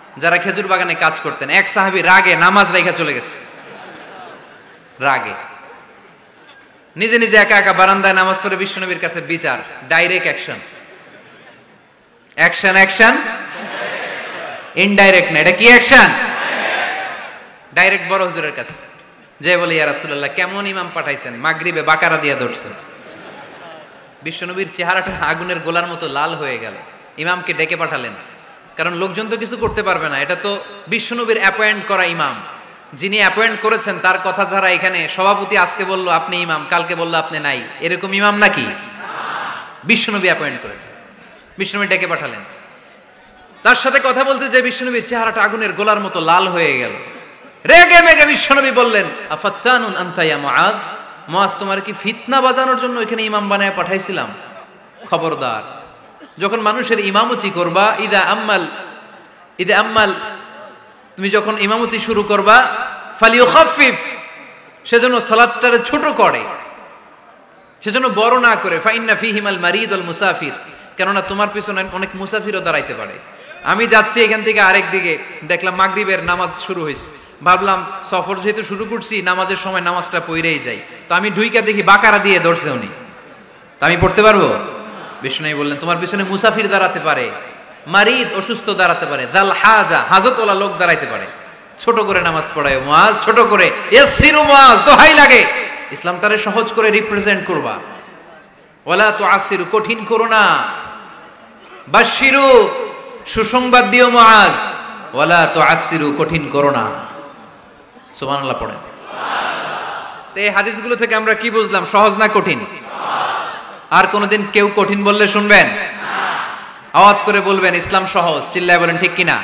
যারা খেজুর বাগানে কাজ করতেন, এক সাহাবী রাগে নামাজ রাইখা চলে গেছে। রাগে নিজে নিজে একা একা বারান্দায় নামাজ পড়ে বিশ্বনবীর কাছে বিচার, direct action. Action action indirect না, এটা কি অ্যাকশন? ডাইরেক্ট বড় হুজুরের কাছে যে বলে, ইয়া রাসূলুল্লাহ, কেমন ইমাম পাঠাইছেন, মাগরিবে বাকারা দিয়া ধরছেন। বিশ্বনবীর চেহারাটা আগুনের গোলার মতো লাল হয়ে গেল। ইমামকে ডেকে পাঠালেন, কারণ লোকজন তো কিছু করতে পারবে না, এটা তো বিশ্বনবীর অ্যাপয়েন্ট করা ইমাম। যিনি অ্যাপয়েন্ট করেছেন তার কথা ছাড়া এখানে সভাপতি আজকে বললো আপনি ইমাম, কালকে বললো আপনি নাই, এরকম ইমাম নাকি? বিশ্বনবী অ্যাপয়েন্ট করেছেন। বিশ্বনবী ডেকে পাঠালেন, তার সাথে কথা বলতে যে বিশ্বনবীর চেহারাটা আগুনের গোলার মতো লাল হয়ে গেল। রেগে মেগে বিশ্বনবী বললেন, আফাত্তানুন আনতা ইয়া মুআয, মুআয, তোমার কি ফিতনা বাজানোর জন্য এখানে ইমাম বানায় পাঠাইছিলাম? খবরদার, যখন মানুষের ইমামতি করবা, ইদা আম্মাল, তুমি যখন ইমামতি শুরু করবা, ফালিয়ুখাফফিফ, সেজন্য সালাতটারে ছোট করে, সেজন্য বড় না করে। ফাইন্না ফীহিমাল মারিদ ওয়াল মুসাফির, কেননা তোমার পিছনে অনেক মুসাফিরও দাঁড়াইতে পারে। আমি যাচ্ছি এখান থেকে আরেক দিকে, দেখলাম মাগরিবের নামাজ শুরু হয়েছে, ভাবলাম সফর যেহেতু শুরু করছি, নামাজের সময় নামাজটা পড়েই যাই, তো আমি ঢুইকা দেখি বাকারা দিয়ে ধরছে উনি, তো আমি পড়তে পারবো? বিষ্ণু বললেন, তোমার পিছনে মুসাফির দাঁড়াতে পারে, মারিদ অসুস্থ দাঁড়াতে পারে, জাল হাজা হাজতওয়ালা লোক দাঁড়াইতে পারে। ছোট করে নামাজ পড়ায় মুআয, ছোট করে। ইয়াসসিরু মুআয, দোহাই লাগে, ইসলামটারে সহজ করে রিপ্রেজেন্ট করবা। ওয়ালা তুআসসিরু, কঠিন করো না। বাশশিরু, সুসংবাদ দিও মুআয। ওয়ালা তুআসসিরু, কঠিন করো না। সুবহানাল্লাহ পড়েন। তো এই হাদিসগুলো থেকে আমরা কি বুঝলাম? সহজ না কঠিন? আর কোনদিন কেউ কঠিন বললে শুনবেন? আওয়াজ করে বলবেন ইসলাম সহজ, চিল্লায় বলেন ঠিক কিনা?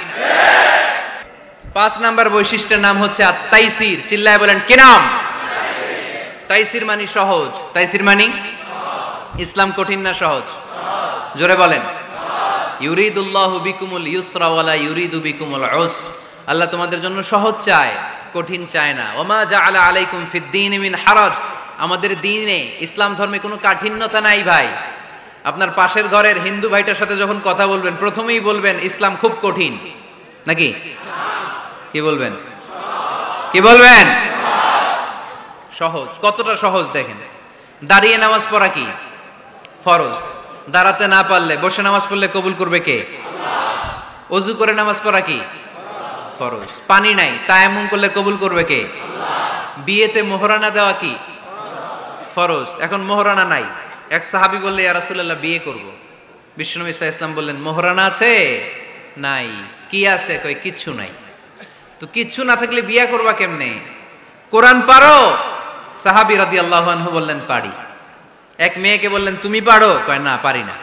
5 নাম্বার বৈশিষ্ট্যের নাম হচ্ছে আত-তাইসির। চিল্লায় বলেন কি নাম? তাইসির মানে সহজ। তাইসির মানে ইসলাম কঠিন না সহজ? জোরে বলেন। ইউরিদুল্লাহু বিকুমুল ইউসরা ওয়ালা ইউরিদু বিকুমুল উসর, আল্লাহ তোমাদের জন্য সহজ চায়, কঠিন চায় না। ওমা জাআলা আলাইকুম ফিদ-দীনি মিন হারাজ, আমাদের দ্বীনে, ইসলাম ধর্মে কোনো কাঠিন্যতা নাই ভাই। আপনার পাশের ঘরের হিন্দু ভাইটার সাথে যখন কথা বলবেন, প্রথমেই বলবেন ইসলাম খুব কঠিন, নাকি? কি বলবেন? কি বলবেন? সহজ। কতটা সহজ দেখেন। দাঁড়িয়ে নামাজ পড়া কি ফরজ, দাঁড়াতে না পারলে বসে নামাজ পড়লে কবুল করবে কে? আল্লাহ। ওযু করে নামাজ পড়া কি ফরজ। পানি নাই, তায়াম্মুম করলে কবুল করবে কে? আল্লাহ। বিয়েতে মোহরানা দেওয়া কি ফরজ। এখন মোহরানা নাই, এক সাহাবী বললে, ইয়া রাসূলুল্লাহ, বিয়ে করব। বিশ্বনবী সাল্লাল্লাহু আলাইহি ওয়াসাল্লাম বললেন, মোহরানা আছে? নাই। কি আছে? কই কিচ্ছু নাই। তো কিচ্ছু না থাকলে বিয়ে করবা কেমনে? কোরআন পারো? সাহাবী রাদিয়াল্লাহু আনহু বললেন, পারি। এক মেয়েকে বললেন, তুমি পারো? কয় না, পারি না।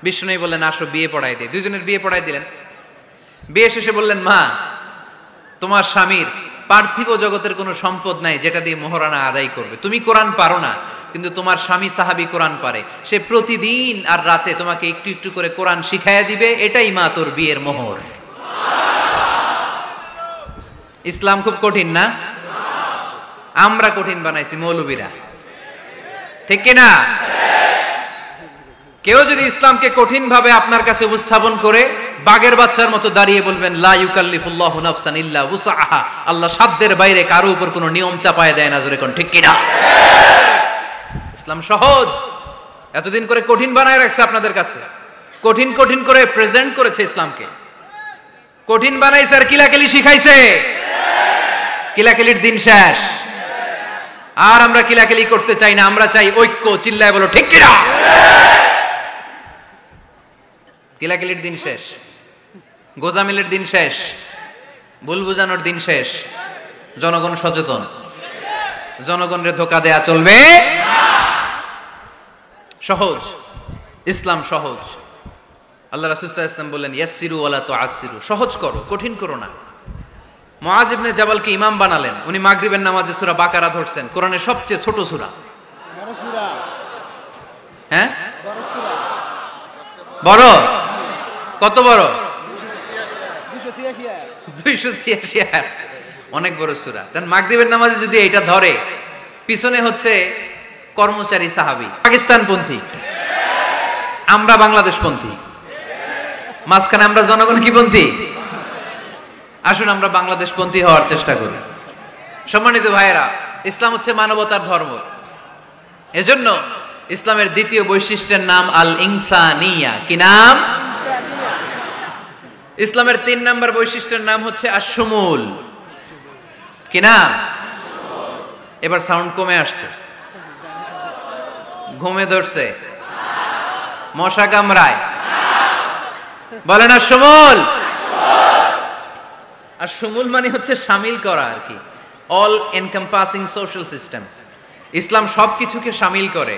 বিশ্বনবী বললেন, আসো বিয়ে পড়াই দিই। দুইজনের বিয়ে পড়াই দিলেন। বিয়ে শেষে বললেন, মা, তোমার স্বামীর পার্থিব জগতের কোনো সম্পদ নাই যেটা দিয়ে মোহরানা আদায় করবে। তুমি কোরআন পারো না, কিন্তু তোমার স্বামী সাহাবী কোরআন পারে, সে প্রতিদিন আর রাতে তোমাকে একটু একটু করে কোরআন শিখাইয়া দিবে, এটাই মা তোর বিয়ের মোহর। ইসলাম খুব কঠিন না? আমরা কঠিন বানাইছি মৌলবীরা, ঠিক কিনা? কেউ যদি ইসলামকে কঠিন ভাবে আপনার কাছে উপস্থাপন করে, বাগের বাচ্চার মতো দাঁড়িয়ে বলবেন, লা ইউকাল্লিফুল্লাহু নাফসান ইল্লা উসআহা, আল্লাহ সাধ্যের বাইরে কারো উপর কোনো নিয়ম চাপায় দেয় না। জোরে কোন ঠিক কিনা? ইসলাম সহজ। এতদিন করে কঠিন বানায় রাখছে আপনাদের কাছে, কঠিন কঠিন করে প্রেজেন্ট করেছে ইসলামকে, কঠিন বানাইছে আর কিলাকিলি শিখাইছে। কিলাকিলির দিন শেষ, আর আমরা কিলাকিলি করতে চাই না, আমরা চাই ঐক্য। চিল্লায় বলো ঠিক কিনা? কিলাকিলির দিন শেষ, গোজামিলের দিন শেষ, ভুল বুঝানোর দিন শেষ। জনগণ সচেতন, জনগণের ধোঁকা দেয়া চলবে না। সহজ, ইসলাম সহজ। আল্লাহ রাসূল সাল্লাল্লাহু আলাইহি ওয়াসাল্লাম বললেন, ইয়াসসিরু ওয়ালা তুআসসিরু, সহজ করো, কঠিন করো না। মুআয ইবনে জাবালকে ইমাম বানালেন, উনি মাগরিবের নামাজে সূরা বাকারা ধরছেন, কোরআনের সবচেয়ে ছোট সূরা। বড় সূরা? হ্যাঁ, বড় সূরা। বড়? কত বড়? 286 আয়াত, অনেক বড় সূরা। তার মাগরিবের নামাজে যদি এটা ধরে, পিছনে হচ্ছে কর্মচারী সাহাবী, পাকিস্তানপন্থী, আমরা বাংলাদেশপন্থী, মাঝখানে আমরা জনগণ কি পন্থী? আসুন আমরা বাংলাদেশপন্থী হওয়ার চেষ্টা করি। সম্মানিত ভাইয়েরা, ইসলাম হচ্ছে মানবতার ধর্ম। এজন্য ইসলামের দ্বিতীয় বৈশিষ্ট্যের নাম আল ইনসানিয়া। কি নাম? ইসলামের 3 নম্বর বৈশিষ্ট্যের নাম হচ্ছে আশ-শুমুল। কি নাম? এবার সাউন্ড কমে আসছে। ঘুমে ধরছে? মশা কামড়ায়? বলেন আশ-শুমুল। আশ-শুমুল মানে হচ্ছে শামিল করা আর কি, অল এনকম্পাসিং সোশ্যাল সিস্টেম। ইসলাম সবকিছুকে শামিল করে।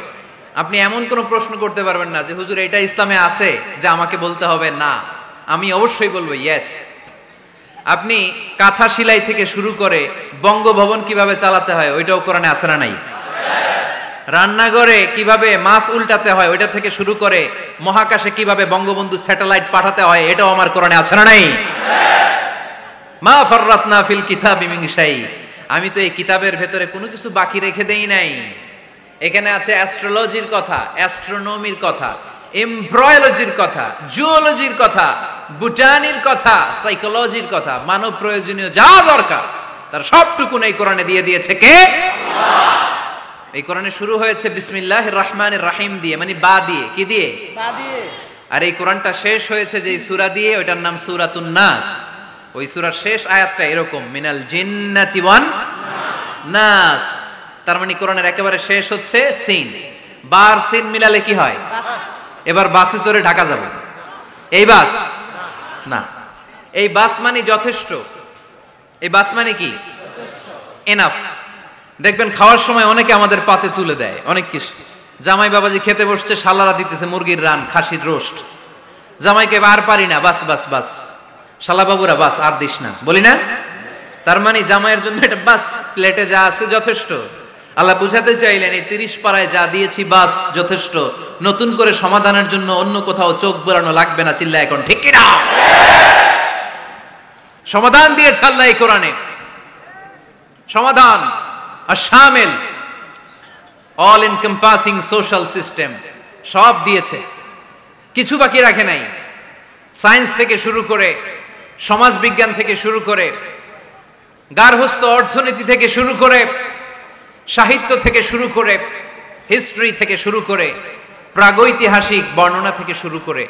আপনি এমন কোন প্রশ্ন করতে পারবেন না যে হুজুর এটা ইসলামে আছে যে আমাকে বলতে হবে না, আমি অবশ্যই বলবো ইয়েস। আপনি কাঁথা সেলাই থেকে শুরু করে বঙ্গভবন কিভাবে চালাতে হয় ওইটাও কোরআনে আছে না নাই? রান্নাঘরে কিভাবে মাছ উল্টাতে হয় ওইটা থেকে শুরু করে মহাকাশে কিভাবে বঙ্গবন্ধু স্যাটেলাইট পাঠাতে হয় এটাও আমার কোরআনে আছে না নাই? মা ফাররাতনা ফিল কিতাবি মিন শাই। আমি তো এই কিতাবের ভেতরে কোনো কিছু বাকি রেখে দেই নাই। এখানে আছে অ্যাস্ট্রোলজির কথা, অ্যাস্ট্রোনমির কথা, এমব্রয়োলজির কথা, জুওলজির কথা, বুটানির কথা, সাইকোলজির কথা, মানব প্রয়োজনীয় যা দরকার তার সবটুকু এই কোরআনে দিয়ে দিয়েছে কে? আল্লাহ। এই কোরআনে শুরু হয়েছে বিসমিল্লাহির রহমানির রহিম দিয়ে, মানে বা দিয়ে। কি দিয়ে? বা দিয়ে। আর এই কোরআনটা শেষ হয়েছে যে সূরা দিয়ে, ওইটার নাম সূরাতুন নাস। ওই সূরার শেষ আয়াতটা এরকম, মিনাল জিন্নাতি ওয়ান নাস। তার মানে কোরআনের একেবারে শেষ হচ্ছে সিন। বার সিন মিলালে কি হয়? এবার বাসে চড়ে ঢাকা যাবে। এই বাস না, এই বাস মানে যথেষ্ট। এই বাস মানে কি? এনাফ। দেখবেন খাওয়ার সময় অনেকে আমাদের পাতে তুলে দেয় অনেক কিছু। জামাই বাবাজি খেতে বসছে, শালারা দিতেছে মুরগির রান, খাসির রোস্ট। জামাইকে আর পারি না, বাস বাস বাস। শালা বাবুরা বাস আর দিস না, বলি না? তার মানে জামাইয়ের জন্য এটা বাস, প্লেটে যা আছে যথেষ্ট। আল্লাহ বুঝাতে চাইলেন এই 30 পাড়ায় যা দিয়েছি বাস যথেষ্ট, নতুন করে সমাধানের জন্য অন্য কোথাও চোখ বোলানো লাগবে না। চিল্লা এখন ঠিক কিনা? সমাধান দিয়েছে আল্লাহ এই কোরআনে। সমাধান আশ-শামিল, অল এনকম্পাসিং সোশ্যাল সিস্টেম সব দিয়েছে, কিছু বাকি রাখে নাই। সায়েন্স থেকে শুরু করে, সমাজ বিজ্ঞান থেকে শুরু করে, গার্হস্থ্য অর্থনীতি থেকে শুরু করে, সাহিত্য থেকে শুরু করে, হিস্ট্রি থেকে শুরু করে, প্রাগৈতিহাসিক বর্ণনা থেকে শুরু করে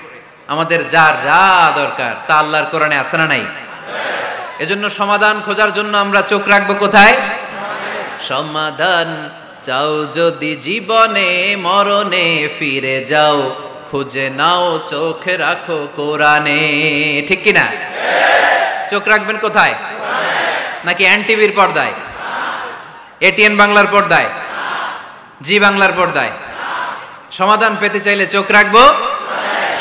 আমাদের যার যা দরকার তা আল্লাহর কোরআনে আছে না নাই? এজন্য সমাধান খোঁজার জন্য আমরা চোখ রাখবো কোথায়? সমাধান চাও যদি জীবনে, মরণে ফিরে যাও, খুঁজে নাও চোখ রাখো কোরআনে। ঠিক কিনা? চোখ রাখবেন কোথায়? নাকি এনটিভির পর্দায়, এটিএন বাংলার পর্দায়, জি বাংলার পর্দায়? সমাধান পেতে চাইলে চোখ রাখবো।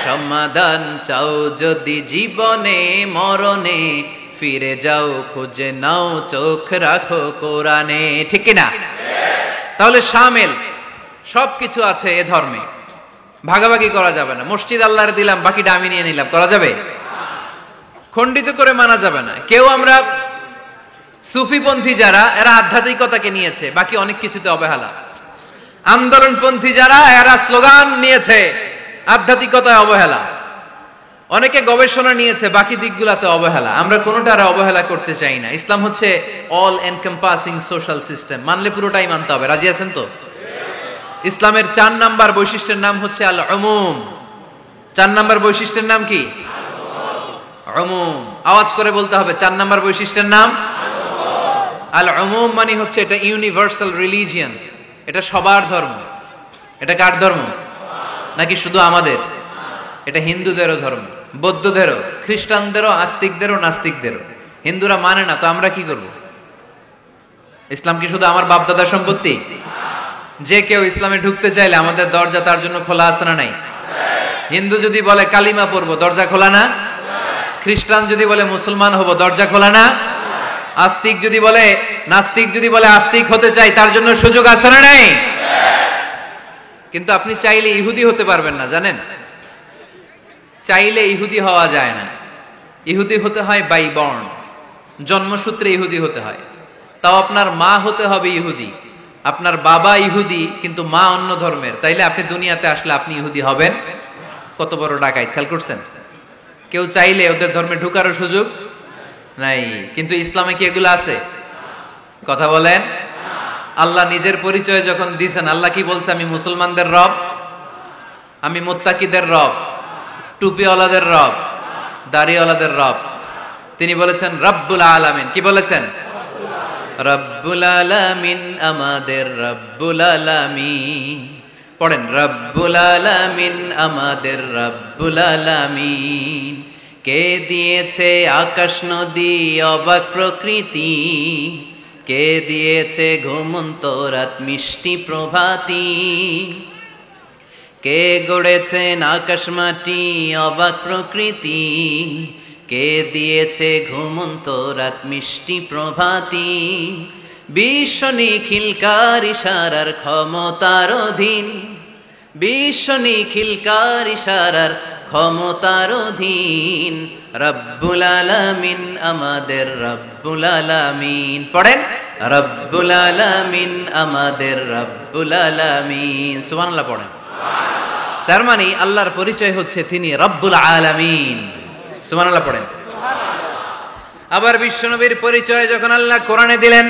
সমাধান চাও যদি জীবনে, মরণে ফিরে যাও, খুঁজে নাও চোখ রাখো কোরআনে। ঠিক কিনা? তাহলে শামিল সবকিছু আছে এ ধর্মে, ভাগাভাগি করা যাবে না। মসজিদ আল্লাহর দিলাম, বাকিটা আমি নিয়ে নিলাম, করা যাবে? খণ্ডিত করে মানা যাবে না। কেউ আমরা সুফিপন্থী যারা, এরা আধ্যাত্মিকতাকে নিয়েছে, বাকি অনেক কিছুতে অবহেলা। আন্দোলনপন্থী যারা, এরা স্লোগান নিয়েছে, আধ্যাত্মিকতায় অবহেলা। অনেকে গবেষণা নিয়েছে, বাকি দিকগুলাতে অবহেলা। আমরা কোনোটারে অবহেলা করতে চাই না। ইসলাম হচ্ছে অল এনকম্পাসিং সোশ্যাল সিস্টেম, মানলে পুরোটাই মানতে হবে। রাজি আছেন তো? ইসলামের 4 নাম্বার বৈশিষ্ট্যের নাম হচ্ছে আল উমুম। 4 নাম্বার বৈশিষ্ট্যের নাম কি? উমুম। আওয়াজ করে বলতে হবে, 4 নাম্বার বৈশিষ্ট্যের নাম আল উমুম। মানে হচ্ছে এটা ইউনিভার্সাল রিলিজিয়ন, এটা সবার ধর্ম। এটা কার ধর্ম? নাকি শুধু আমাদের? এটা হিন্দুদেরও ধর্ম, বৌদ্ধদেরও, খ্রিস্টানদেরও, আস্তিকদেরও, নাস্তিকদেরও। হিন্দুরা মানে না তো আমরা কি করব? ইসলাম কি শুধু আমার বাপ দাদার সম্পত্তি? যে কেউ ইসলামে ঢুকতে চাইলে আমাদের দরজা তার জন্য খোলা আছে না নাই? হিন্দু যদি বলে কালিমা পড়বো, দরজা খোলা না? খ্রিস্টান যদি বলে মুসলমান হব, দরজা খোলা না? আস্তিক যদি বলে, নাস্তিক যদি বলে আস্তিক হতে চাই, তার জন্য সুযোগ আছে না নাই? কিন্তু আপনি চাইলে ইহুদি হতে পারবেন না, জানেন? চাইলে ইহুদি হওয়া যায় না। ইহুদি হতে হয় বাই বর্ন, জন্মসূত্রে ইহুদি হতে হয়। তাও আপনার মা হতে হবে ইহুদি, আপনার বাবা ইহুদি কিন্তু মা অন্য ধর্মের, তাইলে আপনি দুনিয়াতে আসলে আপনি ইহুদি হবেন? কত বড় ডাকাইত! খেয়াল করছেন? কেউ চাইলে ওদের ধর্মে ঢুকারও সুযোগ নাই। কিন্তু ইসলামে কি এগুলো আছে? কথা বলেন। আল্লাহ নিজের পরিচয় যখন দিয়েছেন, আল্লাহ কি বলছে? আমি মুসলমানদের রব, আমি মুত্তাকিদের রব, টুপিওয়ালাদের রব, দাড়িওয়ালাদের রব। তিনি বলেছেন রব্বুল আলামিন। কি বলেছেন? রব্বুল আলামিন, আমাদের রব্বুল আলামিন। পড়েন, রব্বুল আলামিন, আমাদের রব্বুল আলামিন। কে দিয়েছে আকাশ নদী অবাক প্রকৃতি, কে দিয়েছে ঘুমন্ত রাত মিষ্টি প্রভাতী, কে গড়েছেন আকাশ মাটি অবাক প্রকৃতি, কে দিয়েছে ঘুমন্ত রাত মিষ্টি প্রভাতী। বিশ্ব নিখিলকার ইশারার ক্ষমতার অধীন, বিশ্ব নিখিলকার ইশারার ক্ষমতার অধীন। রব্বুল আলামিন, আমাদের রব্বুল আলামিন। পড়েন, রব্বুল আলামিন, আমাদের রব্বুল আলামিন। সুবহানাল্লাহ পড়েন। তার মানে আল্লাহর পরিচয় হচ্ছে তিনি রব্বুল আলামিন। সুবহানাল্লাহ পড়েন। আবার বিশ্বনবীর পরিচয় যখন আল্লাহ কোরআনে দিলেন,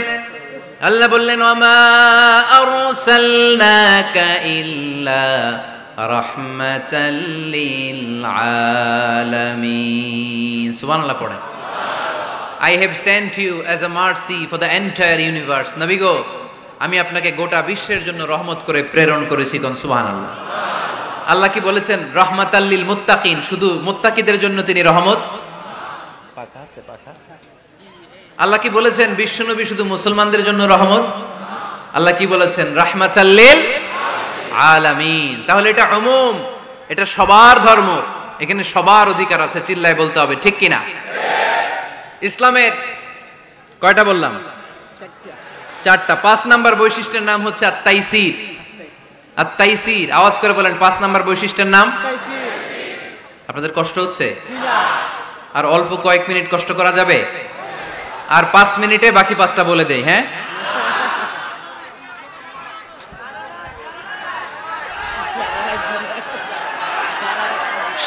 আল্লাহ বললেন, ওয়ামা আরসালনাকা ইল্লা রাহমাতাল লিল আলামিন। সুবহানাল্লাহ পড়েন। I have sent you as a mercy for the entire universe. নবী গো, আমি আপনাকে গোটা বিশ্বের জন্য রহমত করে প্রেরণ করেছি। কোন সুবহানাল্লাহ। আল্লাহ কি বলেছেন? রহমাতাল লিল মুত্তাকিন, শুধু মুত্তাকিদের জন্য তিনি রহমত। পাখা আছে পাখা। আল্লাহ কি বলেছেন বিশ্বনবী শুধু মুসলমানদের জন্য রহমত? আল্লাহ কি বলেছেন? রাহমাতাল লিল আলামিন। তাহলে এটা উমুম, এটা সবার ধর্ম, এখানে সবার অধিকার আছে। চিল্লায় বলতে হবে, ঠিক কিনা? ইসলামের কয়টা বললাম? চারটা। 5 নাম্বার বৈশিষ্ট্যের নাম হচ্ছে আত-তাইসির। আত-তাইসির, আওয়াজ করে বলেন, 5 নাম্বার বৈশিষ্ট্যের নাম। আপনাদের কষ্ট হচ্ছে? আর অল্প কয়েক মিনিট কষ্ট করা যাবে? আর 5 মিনিটে বাকি 5টা বলে দেই। হ্যাঁ,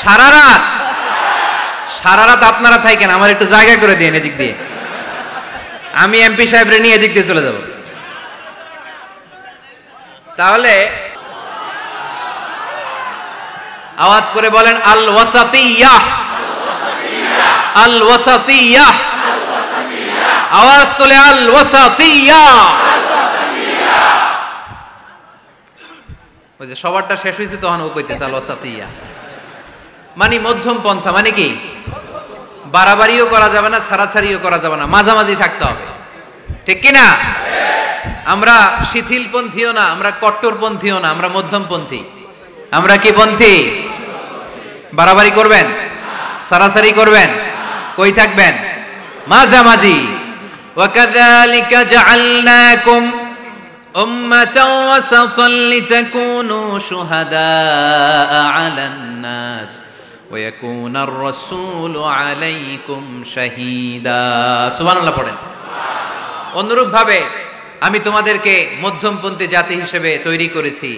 সারা রাত, সারা রাত আপনারা থাকেন, আমার একটু জায়গা করে দিন এদিক দিয়ে। আমি এমপি সাহেবরে নিয়ে এদিক দিয়ে চলে যাব। তাহলে আওয়াজ করে বলেন, আল ওয়াসাতিয়্যাহ, আল ওয়াসাতিয়্যাহ। আওয়াজ তোলে, আল ওয়াসাতিয়্যাহ। ওই যে সবারটা শেষ হয়েছে তখন ও কইতেছে আল ওয়াসাতিয়্যাহ, মানে মধ্যম পন্থা। মানে কি? বাড়াবাড়িও করা যাবে না, ছাড়াছাড়িও করা যাবে না, মাঝামাঝি থাকতে হবে, ঠিক কিনা? আমরা শিথিলপন্থীও না, আমরা কট্টরপন্থীও না, আমরা মধ্যমপন্থী। আমরা কি পন্থী? বাড়াবাড়ি করবেন, ছাড়াছাড়ি করবেন, কই থাকবেন? মাঝামাঝি। ওয়াকাযালিকা জাআলনাকুম উম্মাতাও ওয়াসাতান লিতাকুনু শুহাদাআ আলান নাস ওয়া ইয়াকুনার রাসূলু আলাইকুম শাহীদা। সুবহানাল্লাহ পড়েন। অনুরূপ ভাবে আমি তোমাদেরকে মধ্যমপন্থী জাতি হিসেবে তৈরি করেছি,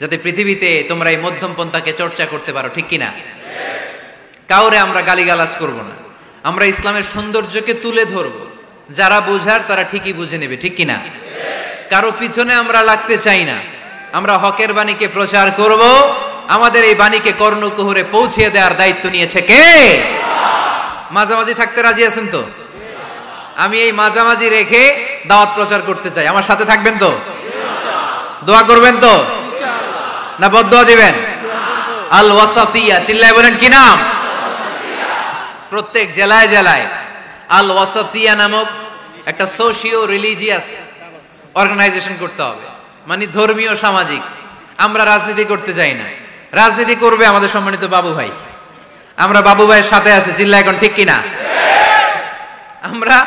যাতে পৃথিবীতে তোমরা এই মধ্যমপন্থাকে চর্চা করতে পারো, ঠিক কিনা? কাউরে আমরা গালিগালাজ করব না, আমরা ইসলামের সৌন্দর্যকে তুলে ধরব। যারা বুঝার তারা ঠিকই বুঝে নেবে, ঠিক কিনা? কারো পিছনে আমরা লাগতে চাই না, আমরা হকের বাণীকে প্রচার করব। আমাদের এই বাণীকে কর্ণকুহরে পৌঁছে দেওয়ার দায়িত্ব নিয়েছে কে? মাঝামাঝি থাকতে রাজি আছেন তো? আমি এই মাঝামাঝি রেখে দাওয়াত প্রচার করতে চাই। আমার সাথে থাকবেন তো? দোয়া করবেন তো? না বদদোয়া দিবেন? আল ওয়াসাতিয়া, চিল্লায় বলেন কি নাম? প্রত্যেক জেলায় জেলায় আল ওয়াসাতিয়া নামক একটা সোশিও রিলিজিয়াস অর্গানাইজেশন করতে হবে, মানে ধর্মীয় সামাজিক। আমরা রাজনীতি করতে চাই না, রাজনীতি করবে আমাদের সম্মানিত বাবু ভাই। আমরা বাবু ভাইয়ের সাথে আছি, চিল্লা এখন, ঠিক কিনা? আমরা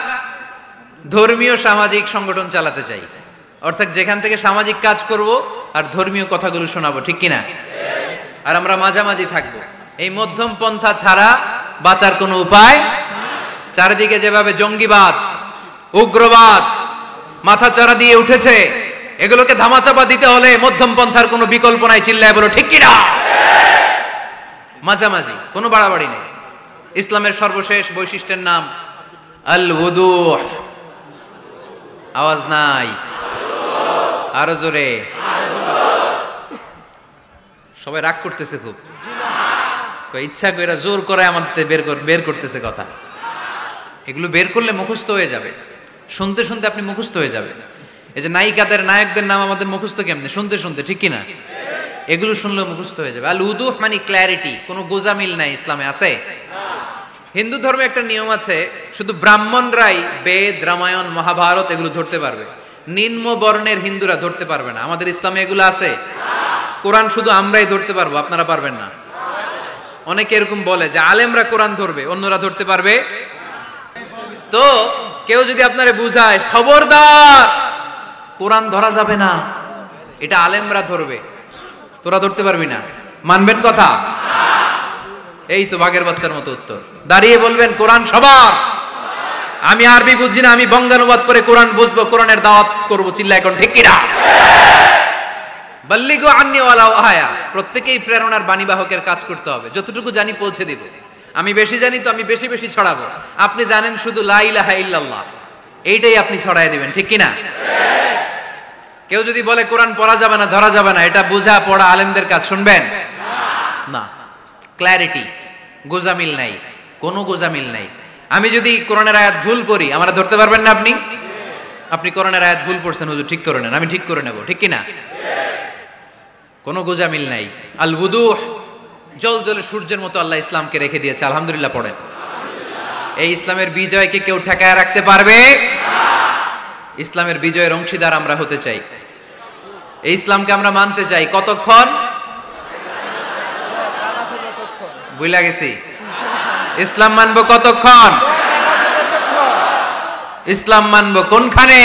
ধর্মীয় সামাজিক সংগঠন চালাতে চাই, অর্থাৎ যেখান থেকে সামাজিক কাজ করব আর ধর্মীয় কথাগুলো শোনাবো, ঠিক কিনা? আর আমরা মাঝামাঝি থাকবো। এই মধ্যম পন্থা ছাড়া বাঁচার কোনো উপায়। চারিদিকে যেভাবে জঙ্গিবাদ, উগ্রবাদ মাথাচাড়া দিয়ে উঠেছে, এগুলোকে ধামাচাপা দিতে হলে মধ্যম পন্থার কোনো বিকল্প নাই। চিল্লায় বলো, ঠিক কিনা? মাঝামাঝি, কোনো বাড়াবাড়ি নেই। ইসলামের সর্বশেষ বৈশিষ্ট্যের নাম আল উদুহ, আওয়াজ নাই, আরো জোরে। সবাই রাগ করতেছে খুব, ইচ্ছা করে জোর করে আমাদের বের করতেছে কথা। এগুলো বের করলে মুখস্থ হয়ে যাবে, শুনতে শুনতে আপনি মুখস্থ হয়ে যাবে। এই যে নায়িকাদের নায়কদের নাম আমাদের মুখস্থ কেমনে, শুনতে শুনতে, ঠিক কিনা? এগুলো শুনলে মুখস্থ হয়ে যাবে। আল উদুহ মানে ক্ল্যারিটি, কোনো গোজামিল নাই ইসলামে আছে। হিন্দু ধর্মে একটা নিয়ম আছে, শুধু ব্রাহ্মণরাই বেদ, রামায়ণ, মহাভারত এগুলো ধরতে পারবে, নিম্ন বর্ণের হিন্দুরা ধরতে পারবে না। আমাদের ইসলামে এগুলো আছে। কোরআন শুধু আমরাই ধরতে পারবো, আপনারা পারবেন না। অনেকে এরকম বলে যে আলেমরা কোরআন ধরবে, অন্যরা ধরতে পারবে। তো কেউ যদি আপনারে বুঝায় খবরদার কোরআন ধরা যাবে না, এটা আলেমরা ধরবে, তোরা ধরতে পারবি না, মানবেন কথা? এই তো বাঘের বাচ্চার মতো উত্তর। দাঁড়িয়ে বলবেন কোরআন সবার। আমি আরবি বুঝি না, আমি বঙ্গানুবাদ করে কোরআন বুঝবো, কোরআনের দাওয়াত করবো, চিল্লা এখন ঠিক কিনা? বাল্লিগু আন্নি ওয়ালাউ আয়া। প্রত্যেকেই প্রেরণার বাণীবাহকের কাজ করতে হবে, যতটুকু জানি পৌঁছে দিব। আমি বেশি জানি তো আমি বেশি বেশি ছড়াবো। আপনি জানেন শুধু লা ইলাহা ইল্লাল্লাহ, এইটাই আপনি ছড়ায় দিবেন, ঠিক কিনা? কেউ যদি বলে কোরআন পড়া যাবে না, ধরা যাবে না, এটা বুঝা পড়া আলেমদের কাজ, শুনবেন না। ক্ল্যারিটি, গোজামিল নাই, কোনো গোজামিল নাই। আমি যদি কোরআনের আয়াত ভুল করি, আমরা ধরতে পারবেন না। আপনি কোরআনের আয়াত ভুল পড়ছেন, হুজুর ঠিক করে নেন, আমি ঠিক করে নেব, ঠিক কিনা? কোনো গোজামিল নাই। আল উদুহ, জল জলে সূর্যের মতো আল্লাহ ইসলামকে রেখে দিয়েছে, আলহামদুলিল্লাহ পড়েন। এই ইসলামের বিজয়কে কেউ ঠেকায় রাখতে পারবে? ইসলামের বিজয়ের অংশীদার আমরা হতে চাই, এই ইসলামকে আমরা মানতে চাই। কতক্ষণ? বুঝলা গেছি। ইসলাম মানবো কতক্ষণ? ইসলাম মানবো কোনখানে?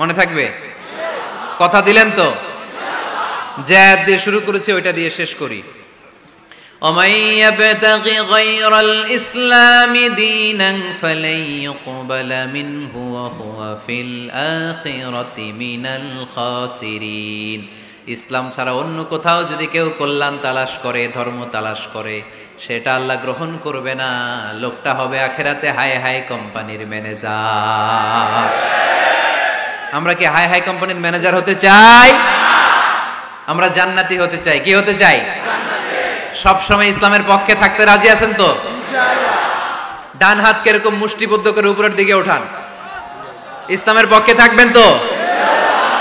মনে থাকবে? কথা দিলেন তো? যে আয়াত দিয়ে শুরু করেছে ওইটা দিয়ে শেষ করি। ومن يبتغي غير الإسلام دينا فلن يقبل منه وهو في الآخرة من الخاسرين। ইসলাম ছাড়া অন্য কোথাও যদি কেউ কল্যাণ তালাশ করে, ধর্ম তালাশ করে, সেটা আল্লাহ গ্রহণ করবে না। লোকটা হবে আখেরাতে হাই হাই কোম্পানির ম্যানেজার। আমরা কি হাই হাই কোম্পানির ম্যানেজার হতে চাই? আমরা জান্নাতি হতে চাই। কি হতে চাই? সব সময় ইসলামের পক্ষে থাকতে রাজি আছেন তো? ডান হাত কিরকম মুষ্টিবদ্ধ করে উপরের দিকে উঠান। ইসলামের পক্ষে থাকবেন তো?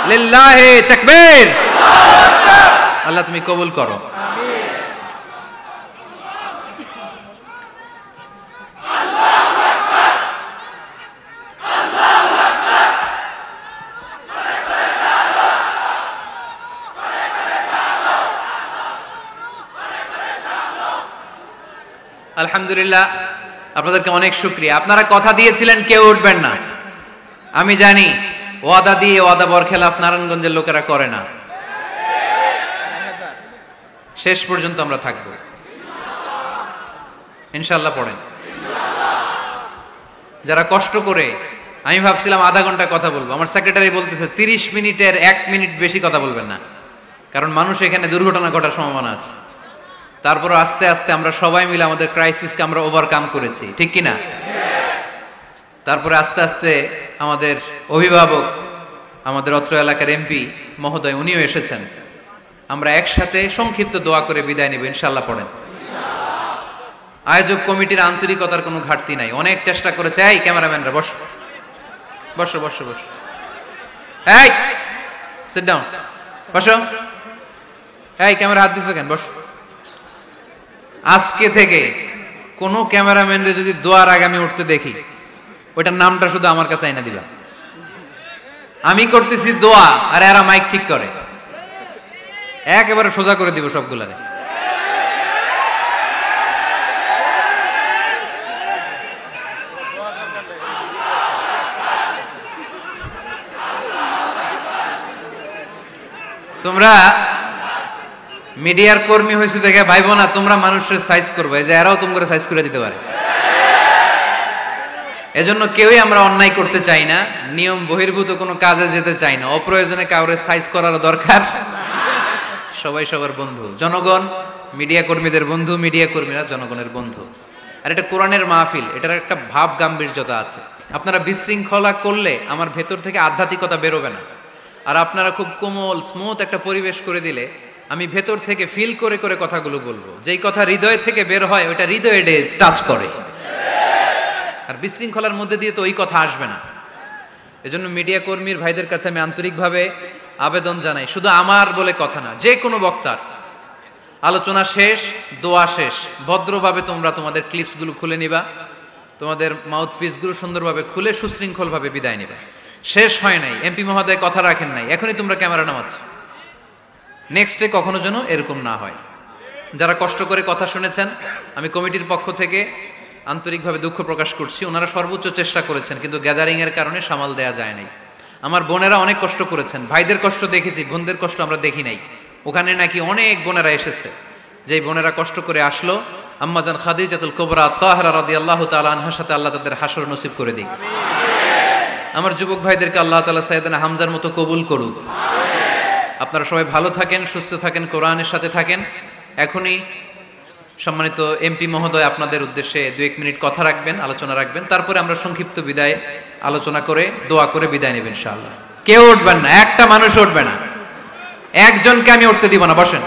লিল্লাহি তাকবীর। আল্লাহ তুমি কবুল করো। আলহামদুলিল্লাহ, আপনাদেরকে অনেক শুকরিয়া। আপনারা কথা দিয়েছিলেন কেউ উঠবেন না। আমি জানি ওয়াদা দিয়ে ওয়াদা বরখেলাফ নারায়ণগঞ্জের লোকেরা করে না। শেষ পর্যন্ত আমরা থাকব ইনশাআল্লাহ। পড়েন। যারা কষ্ট করে, আমি ভাবছিলাম আধা ঘন্টা কথা বলবো, আমার সেক্রেটারি বলতেছে 30 মিনিটের 1 মিনিট বেশি কথা বলবেন না, কারণ মানুষ এখানে দুর্ঘটনা ঘটার সম্ভাবনা আছে। তারপর আস্তে আস্তে আমরা সবাই মিলে আমাদের ক্রাইসিসকে আমরা ওভারকাম করেছি, ঠিক কিনা? তারপরে আস্তে আস্তে আমাদের অভিভাবক, আমাদের অত্র এলাকার এমপি মহোদয়, উনিও এসেছেন। আমরা একসাথে সংক্ষিপ্ত দোয়া করে বিদায় নেব ইনশাআল্লাহ। পড়েন। আয়োজক কমিটির আন্তরিকতার কোনো ঘাটতি নাই, অনেক চেষ্টা করেছে। এই ক্যামেরাম্যানরা বসো বসো বসো বসো, এই সিট ডাউন, বসো। এই ক্যামেরা হাত দিছো কেন? বসো। আজকে থেকে কোন ক্যামেরাম্যানরে যদি দোয়ার আগে আমি উঠতে দেখি, ওইটার নামটা শুধু আমার কাছে আইনা দিবা। আমি করতেছি দোয়া আর এরা মাইক ঠিক করে, একেবারে সোজা করে দিব সবগুলারে। তোমরা মিডিয়ার কর্মী হয়েছে দেখে ভাইবো না তোমরা মানুষের সাইজ করবে, যে এরাও তোমরা সাইজ করে দিতে পারে। এজন্য কেউই আমরা অন্যায় করতে চাই না, নিয়ম বহির্ভূত কোনো কাজে যেতে চাই না, অপ্রয়োজনে কাউরে সাইজ করার দরকার। সবাই সবার বন্ধু। জনগণ মিডিয়া কর্মীদের বন্ধু, মিডিয়া কর্মীরা জনগণের বন্ধু। আর এটা কোরআনের মাহফিল, এটার একটা ভাব গাম্ভীর্যতা আছে। আপনারা বিশৃঙ্খলা করলে আমার ভেতর থেকে আধ্যাত্মিকতা বেরোবে না। আর আপনারা খুব কোমল স্মুথ একটা পরিবেশ করে দিলে আমি ভেতর থেকে ফিল করে করে কথাগুলো বলবো। যেই কথা হৃদয় থেকে বের হয় ওইটা হৃদয়ে টাচ করে। আর বিশৃঙ্খলার মধ্যে দিয়ে তো ওই কথা আসবে না। এজন্য মিডিয়া কর্মীর ভাইদের কাছে আমি আন্তরিকভাবে আবেদন জানাই, শুধু আমার বলে কথা না, যে কোনো বক্তার আলোচনা শেষ, দোয়া শেষ, ভদ্রভাবে তোমরা তোমাদের ক্লিপসগুলো খুলে নিবা, তোমাদের মাউথপিসগুলো সুন্দরভাবে খুলে সুশৃঙ্খলভাবে বিদায় নিবা। শেষ হয় নাই, এমপি মহোদয় কথা রাখেন নাই, এখনই তোমরা ক্যামেরা নামাচ্ছ। নেক্সটে কখনো যেন এরকম না হয়। যারা কষ্ট করে কথা শুনেছেন, আমি কমিটির পক্ষ থেকে আন্তরিকভাবে দুঃখ প্রকাশ করছি। ওনারা সর্বোচ্চ চেষ্টা করেছেন, কিন্তু গ্যাদারিং এর কারণে সামাল দেয়া যায় নাই। আমার বোনেরা অনেক কষ্ট করেছেন, ভাইদের কষ্ট দেখেছি, বোনদের কষ্ট আমরা দেখি নাই। ওখানে নাকি অনেক বোনেরা এসেছে, যেই বোনেরা কষ্ট করে আসলো। আম্মাজান খাদিজাতুল কুবরা তাহরা রাদিয়াল্লাহু তাআলা আনহার সাথে আল্লাহ তাদের হাসর নসিব করে দিক। আমার যুবক ভাইদেরকে আল্লাহ তাআলা সাইয়েদনা হামজার মতো কবুল করুক। আপনারা সবাই ভালো থাকেন, সুস্থ থাকেন, কোরআনের সাথে থাকেন। এখনই সম্মানিত এমপি মহোদয় আপনাদের উদ্দেশ্যে 2-1 মিনিট কথা রাখবেন, আলোচনা রাখবেন। তারপরে আমরা সংক্ষিপ্ত বিদায় আলোচনা করে দোয়া করে বিদায় নেবেন ইনশাআল্লাহ। কেউ উঠবেন না, একটা মানুষ উঠবে না, একজনকে আমি উঠতে দিব না। বসেন।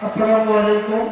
আসসালামু আলাইকুম।